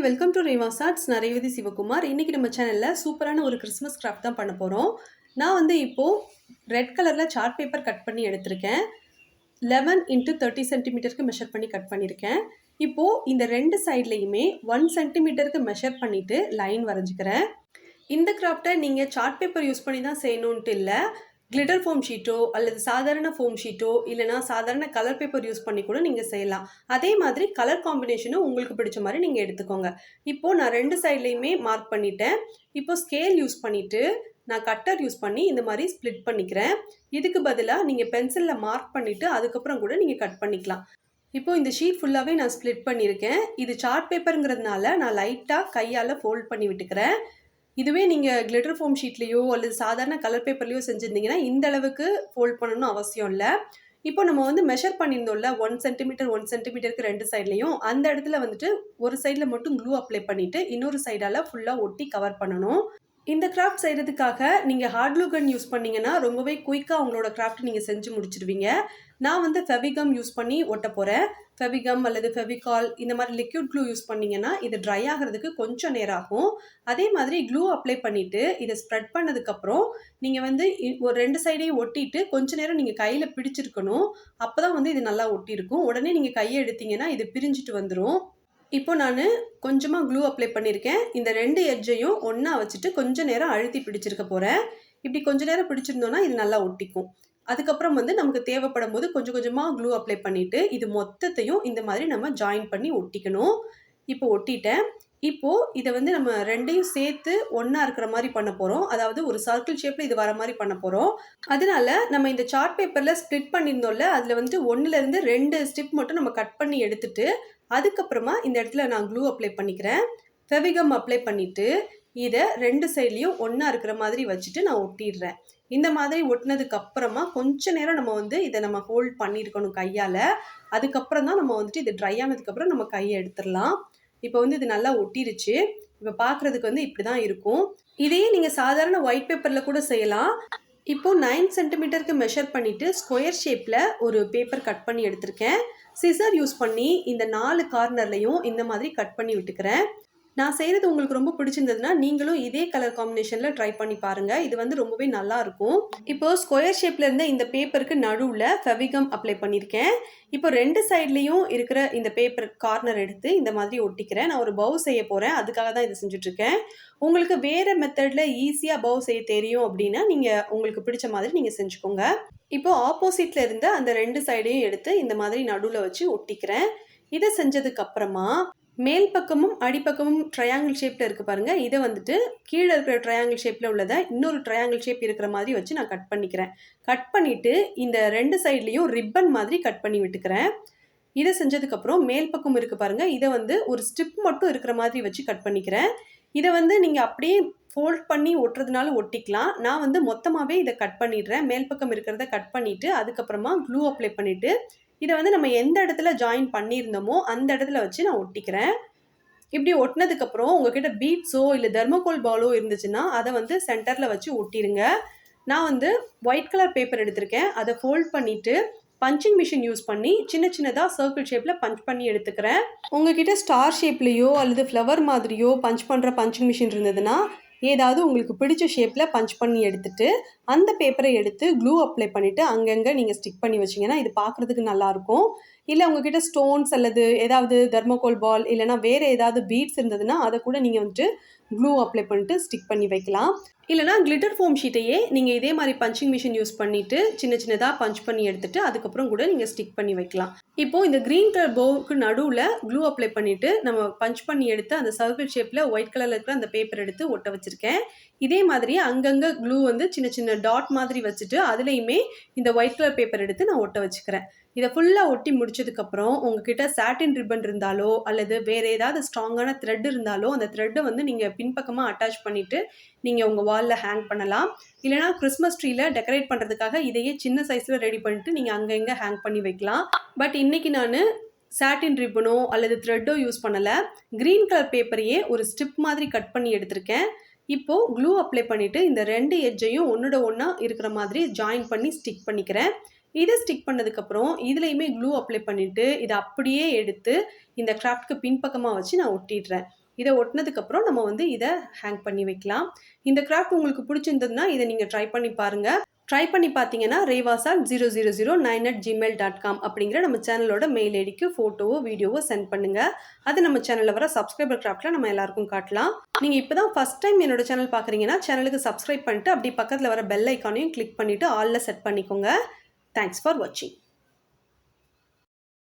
Welcome to Revas. நான் ரேவதி சிவகுமார். இன்னைக்கு நம்ம சேனல்ல சூப்பரான ஒரு கிறிஸ்மஸ் கிராஃப்ட் தான் பண்ண போறோம். நான் வந்து இப்போ ரெட் கலர்ல சார்ட் பேப்பர் கட் பண்ணி எடுத்திருக்கேன். 11 into 30 சென்டிமீட்டருக்கு மெஷர் பண்ணி கட் பண்ணியிருக்கேன். இப்போ இந்த ரெண்டு சைட்லையுமே 1 சென்டிமீட்டருக்கு மெஷர் பண்ணிட்டு லைன் வரைஞ்சிக்கிறேன். இந்த கிராஃப்டை நீங்கள் சார்ட் பேப்பர் யூஸ் பண்ணி தான் செய்யணுன்ட்டு இல்லை. கிளிட்டர் ஃபோம் ஷீட்டோ அல்லது சாதாரண ஃபோம் ஷீட்டோ இல்லைனா சாதாரண கலர் பேப்பர் யூஸ் பண்ணி கூட நீங்கள் செய்யலாம். அதே மாதிரி கலர் காம்பினேஷனும் உங்களுக்கு பிடிச்ச மாதிரி நீங்கள் எடுத்துக்கோங்க. இப்போது நான் ரெண்டு சைட்லேயுமே மார்க் பண்ணிட்டேன். இப்போ ஸ்கேல் யூஸ் பண்ணிவிட்டு நான் கட்டர் யூஸ் பண்ணி இந்த மாதிரி ஸ்ப்ளிட் பண்ணிக்கிறேன். இதுக்கு பதிலாக நீங்கள் பென்சிலில் மார்க் பண்ணிவிட்டு அதுக்கப்புறம் கூட நீங்கள் கட் பண்ணிக்கலாம். இப்போது இந்த ஷீட் ஃபுல்லாகவே நான் ஸ்ப்ளிட் பண்ணியிருக்கேன். இது சார்ட் பேப்பருங்கிறதுனால நான் லைட்டாக கையால் ஃபோல்ட் பண்ணி விட்டுக்கிறேன். இதுவே நீங்கள் கிளிட்டர் ஃபோம் ஷீட்லேயோ அல்லது சாதாரண கலர் பேப்பர்லேயோ செஞ்சுருந்தீங்கன்னா இந்த அளவுக்கு ஃபோல்ட் பண்ணணும்னு அவசியம் இல்லை. இப்போ நம்ம வந்து மெஷர் பண்ணியிருந்தோம்ல 1 சென்டிமீட்டர் 1 சென்டிமீட்டருக்கு ரெண்டு சைட்லையும், அந்த இடத்துல வந்துட்டு ஒரு சைடில் மட்டும் க்ளூ அப்ளை பண்ணிவிட்டு இன்னொரு சைடால் ஃபுல்லாக ஒட்டி கவர் பண்ணணும். இந்த கிராஃப்ட் செய்கிறதுக்காக நீங்கள் ஹார்ட் க்ளூ கன் யூஸ் பண்ணிங்கன்னா ரொம்பவே குயிக்காக உங்களோட கிராஃப்ட் நீங்கள் செஞ்சு முடிச்சிடுவீங்க. நான் வந்து ஃபெவிகம் யூஸ் பண்ணி ஒட்ட போகிறேன். ஃபெவிகம் அல்லது ஃபெவிகால் இந்த மாதிரி லிக்விட் க்ளூ யூஸ் பண்ணிங்கன்னா இது ட்ரை ஆகிறதுக்கு கொஞ்சம் நேரம் ஆகும். அதே மாதிரி க்ளூ அப்ளை பண்ணிவிட்டு இதை ஸ்ப்ரெட் பண்ணதுக்கப்புறம் நீங்கள் வந்து ஒரு ரெண்டு சைடையும் ஒட்டிட்டு கொஞ்ச நேரம் நீங்கள் கையில் பிடிச்சிருக்கணும். அப்போ தான் வந்து இது நல்லா ஒட்டியிருக்கும். உடனே நீங்கள் கையை எடுத்தீங்கன்னா இது பிரிஞ்சிட்டு வந்துடும். இப்போ நான் கொஞ்சமாக க்ளூ அப்ளை பண்ணியிருக்கேன். இந்த ரெண்டு எட்ஜையும் ஒன்றா வச்சுட்டு கொஞ்சம் நேரம் அழுத்தி பிடிச்சிருக்க போகிறேன். இப்படி கொஞ்சம் நேரம் பிடிச்சிருந்தோன்னா இது நல்லா ஒட்டிக்கும். அதுக்கப்புறம் வந்து நமக்கு தேவைப்படும் போது கொஞ்சம் கொஞ்சமாக க்ளூ அப்ளை பண்ணிவிட்டு இது மொத்தத்தையும் இந்த மாதிரி நம்ம ஜாயின் பண்ணி ஒட்டிக்கணும். இப்போ ஒட்டிட்டேன். இப்போது இதை வந்து நம்ம ரெண்டையும் சேர்த்து ஒன்றா இருக்கிற மாதிரி பண்ண போகிறோம். அதாவது ஒரு சர்க்கிள் ஷேப்பில் இது வர மாதிரி பண்ண போகிறோம். அதனால நம்ம இந்த சார்ட் பேப்பரில் ஸ்ப்ளிட் பண்ணியிருந்தோம்ல, அதில் வந்து 1லேருந்து 2 ஸ்டிப் மட்டும் நம்ம கட் பண்ணி எடுத்துட்டு அதுக்கப்புறமா இந்த இடத்துல நான் க்ளூ அப்ளை பண்ணிக்கிறேன். ஃபெவிகம் அப்ளை பண்ணிவிட்டு இதை ரெண்டு சைட்லேயும் ஒன்றா இருக்கிற மாதிரி வச்சுட்டு நான் ஒட்டிடுறேன். இந்த மாதிரி ஒட்டினதுக்கு அப்புறமா கொஞ்ச நேரம் நம்ம வந்து இதை நம்ம ஹோல்ட் பண்ணியிருக்கணும் கையால். அதுக்கப்புறம் தான் நம்ம வந்துட்டு இது ட்ரை ஆனதுக்கப்புறம் நம்ம கையை எடுத்துடலாம். இப்போ வந்து இது நல்லா ஒட்டிருச்சு. இப்போ பார்க்குறதுக்கு வந்து இப்படி தான் இருக்கும். இதையே நீங்கள் சாதாரண ஒயிட் பேப்பரில் கூட செய்யலாம். இப்போது 9 சென்டிமீட்டருக்கு மெஷர் பண்ணிவிட்டு ஸ்கொயர் ஷேப்பில் ஒரு பேப்பர் கட் பண்ணி எடுத்திருக்கேன். சிசர் யூஸ் பண்ணி இந்த 4 கார்னர்லையும் இந்த மாதிரி கட் பண்ணி விட்டுக்கிறேன். நான் செய்கிறது உங்களுக்கு ரொம்ப பிடிச்சிருந்ததுன்னா நீங்களும் இதே கலர் காம்பினேஷனில் ட்ரை பண்ணி பாருங்கள். இது வந்து ரொம்பவே நல்லா இருக்கும். இப்போது ஸ்கொயர் ஷேப்பில் இருந்த இந்த பேப்பருக்கு நடுவில் ஃபெவிகம் அப்ளை பண்ணியிருக்கேன். இப்போ ரெண்டு சைட்லேயும் இருக்கிற இந்த பேப்பர் கார்னர் எடுத்து இந்த மாதிரி ஒட்டிக்கிறேன். நான் ஒரு பவு செய்ய போகிறேன். அதுக்காக தான் இதை செஞ்சுட்ருக்கேன். உங்களுக்கு வேறு மெத்தடில் ஈஸியாக பவு செய்ய தெரியும் அப்படின்னா நீங்கள் உங்களுக்கு பிடிச்ச மாதிரி நீங்கள் செஞ்சுக்கோங்க. இப்போது ஆப்போசிட்டில் இருந்த அந்த ரெண்டு சைடையும் எடுத்து இந்த மாதிரி நடுவில் வச்சு ஒட்டிக்கிறேன். இதை செஞ்சதுக்கப்புறமா மேல் பக்கமும் அடிப்பக்கமும் ட்ரையாங்கிள் ஷேப்பில் இருக்குது பாருங்கள். இதை வந்துட்டு கீழே இருக்கிற ட்ரையாங்கிள் ஷேப்பில் உள்ளதை இன்னொரு ட்ரையாங்கிள் ஷேப் இருக்கிற மாதிரி வச்சு நான் கட் பண்ணிக்கிறேன். கட் பண்ணிவிட்டு இந்த ரெண்டு சைட்லேயும் ரிப்பன் மாதிரி கட் பண்ணி விட்டுக்கிறேன். இதை செஞ்சதுக்கப்புறம் மேல் பக்கம் இருக்குது பாருங்கள். இதை வந்து ஒரு ஸ்ட்ரிப் மட்டும் இருக்கிற மாதிரி வச்சு கட் பண்ணிக்கிறேன். இதை வந்து நீங்கள் அப்படியே ஃபோல்ட் பண்ணி ஒட்டுறதுனால ஒட்டிக்கலாம். நான் வந்து மொத்தமாகவே இதை கட் பண்ணிடுறேன். மேல் பக்கம் இருக்கிறத கட் பண்ணிவிட்டு அதுக்கப்புறமா க்ளூ அப்ளை பண்ணிவிட்டு இதை வந்து நம்ம எந்த இடத்துல ஜாயின் பண்ணியிருந்தோமோ அந்த இடத்துல வச்சு நான் ஒட்டிக்கிறேன். இப்படி ஒட்டினதுக்கப்புறம் உங்ககிட்ட பீட்ஸோ இல்லை தெர்மோகோல் பாலோ இருந்துச்சுன்னா அதை வந்து சென்டரில் வச்சு ஒட்டிடுங்க. நான் வந்து ஒயிட் கலர் பேப்பர் எடுத்திருக்கேன். அதை ஃபோல்ட் பண்ணிவிட்டு பஞ்சிங் மிஷின் யூஸ் பண்ணி சின்ன சின்னதாக சர்க்கிள் ஷேப்பில் பஞ்ச் பண்ணி எடுத்துக்கிறேன். உங்ககிட்ட ஸ்டார் ஷேப்லேயோ அல்லது ஃப்ளவர் மாதிரியோ பஞ்ச் பண்ணுற பஞ்சிங் மிஷின் இருந்ததுன்னா ஏதாவது உங்களுக்கு பிடிச்ச ஷேப்பில் பஞ்ச் பண்ணி எடுத்துட்டு அந்த பேப்பரை எடுத்து க்ளூ அப்ளை பண்ணிவிட்டு அங்கங்கே நீங்கள் ஸ்டிக் பண்ணி வச்சிங்கன்னா இது பார்க்குறதுக்கு நல்லாயிருக்கும். இல்லை உங்ககிட்ட ஸ்டோன்ஸ் அல்லது ஏதாவது தெர்மோகோல் பால் இல்லைனா வேறு ஏதாவது பீட்ஸ் இருந்ததுன்னா அதை கூட நீங்கள் வந்துட்டு க்ளூ அப்ளை பண்ணிட்டு ஸ்டிக் பண்ணி வைக்கலாம். இல்லைனா கிளிட்டர் ஃபோம் ஷீட்டையே நீங்கள் இதே மாதிரி பஞ்சிங் மிஷின் யூஸ் பண்ணிவிட்டு சின்ன சின்னதாக பஞ்ச் பண்ணி எடுத்துகிட்டு அதுக்கப்புறம் கூட நீங்கள் ஸ்டிக் பண்ணி வைக்கலாம். இப்போது இந்த க்ரீன் கலர் பவுக்கு நடுவில் க்ளூ அப்ளை பண்ணிவிட்டு நம்ம பஞ்ச் பண்ணி எடுத்து அந்த சர்க்கிள் ஷேப்பில் ஒயிட் கலரில் இருக்கிற அந்த பேப்பர் எடுத்து ஒட்ட வச்சுருக்கேன். இதே மாதிரி அங்கங்கே க்ளூ வந்து சின்ன சின்ன டாட் மாதிரி வச்சுட்டு அதுலேயுமே இந்த ஒயிட் கலர் பேப்பர் எடுத்து நான் ஒட்ட வச்சுக்கிறேன். இதை ஃபுல்லாக ஒட்டி முடிச்சதுக்கப்புறம் உங்ககிட்ட சாட்டின் ரிப்பன் இருந்தாலோ அல்லது வேறு ஏதாவது ஸ்ட்ராங்கான த்ரெட் இருந்தாலோ அந்த த்ரெட்டை வந்து நீங்கள் பின்பக்கமாக அட்டாச் பண்ணிவிட்டு நீங்கள் உங்கள் வாலில் ஹேங் பண்ணலாம். இல்லைனா கிறிஸ்மஸ் ட்ரீயில் டெக்கரேட் பண்ணுறதுக்காக இதையே சின்ன சைஸில் ரெடி பண்ணிட்டு நீங்கள் அங்கே இங்கே ஹேங் பண்ணி வைக்கலாம். பட் இன்றைக்கி நான் சாட்டின் ரிப்பனோ அல்லது த்ரெட்டோ யூஸ் பண்ணலை. க்ரீன் கலர் பேப்பரையே ஒரு ஸ்ட்ரிப் மாதிரி கட் பண்ணி எடுத்திருக்கேன். இப்போது க்ளூ அப்ளை பண்ணிவிட்டு இந்த ரெண்டு எட்ஜையும் ஒன்றோட ஒன்றா இருக்கிற மாதிரி ஜாயின் பண்ணி ஸ்டிக் பண்ணிக்கிறேன். இதை ஸ்டிக் பண்ணதுக்கப்புறம் இதுலேயுமே க்ளூ அப்ளை பண்ணிவிட்டு இதை அப்படியே எடுத்து இந்த கிராஃப்ட்க்கு பின்பக்கமாக வச்சு நான் ஒட்டிடுறேன். இதை ஒட்டினதுக்கப்புறம் நம்ம வந்து இதை ஹேங் பண்ணி வைக்கலாம். இந்த கிராஃப்ட் உங்களுக்கு பிடிச்சிருந்ததுன்னா இதை நீங்கள் ட்ரை பண்ணி பாருங்கள். ட்ரை பண்ணி பார்த்தீங்கன்னா revas@0009@gmail.com அப்படிங்கிற நம்ம சேனலோட மெயில் ஐடிக்கு ஃபோட்டோவோ வீடியோவோ சென்ட் பண்ணுங்கள். அது நம்ம சேனலில் வர சப்ஸ்கிரைபர் கிராஃப்டில் நம்ம எல்லாருக்கும் காட்டலாம். நீங்கள் இப்போ தான் ஃபஸ்ட் டைம் என்னோட சேனல் பார்க்குறீங்கன்னா சேனலுக்கு சப்ஸ்கிரைப் பண்ணிட்டு அப்படி பக்கத்தில் வர பெல் ஐக்கானையும் கிளிக் பண்ணிவிட்டு ஆலில் செட் பண்ணிக்கோங்க. தேங்க்ஸ் ஃபார் வாட்சிங்.